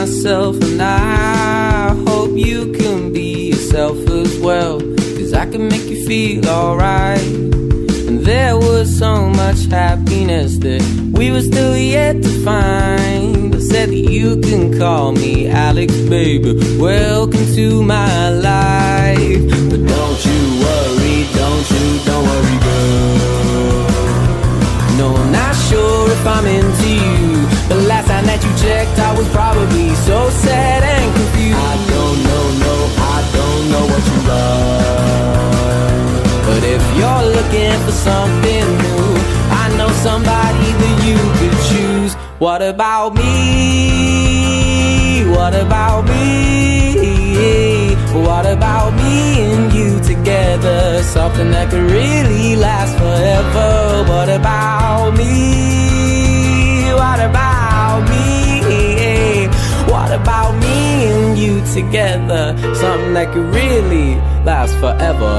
myself, and I hope you can be yourself as well, 'cause I can make you feel alright. And there was so much happiness that we were still yet to find. I said that you can call me Alex, baby, welcome to my life. But don't worry, girl. No, I'm not sure if I'm into you, but last time that you checked, I was probably so sad and confused. I don't know what you love, but if you're looking for something new, I know somebody that you could choose. What about me? What about me? What about me and you together? Something that could really last forever. What about me? What about me? What about me and you together? Something that could really last forever.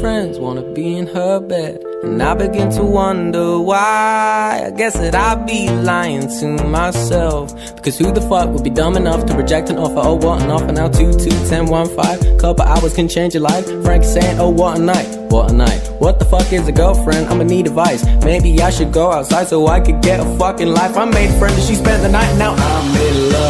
Friends wanna be in her bed, and I begin to wonder why. I guess that I'd be lying to myself, because who the fuck would be dumb enough to reject an offer? Oh, what an offer now, 2-2-10-1-5. Couple hours can change your life. Frank saying, oh, what a night, what a night. What the fuck is a girlfriend? I'ma need advice. Maybe I should go outside so I could get a fucking life. I made a friend and she spent the night, now I'm in love.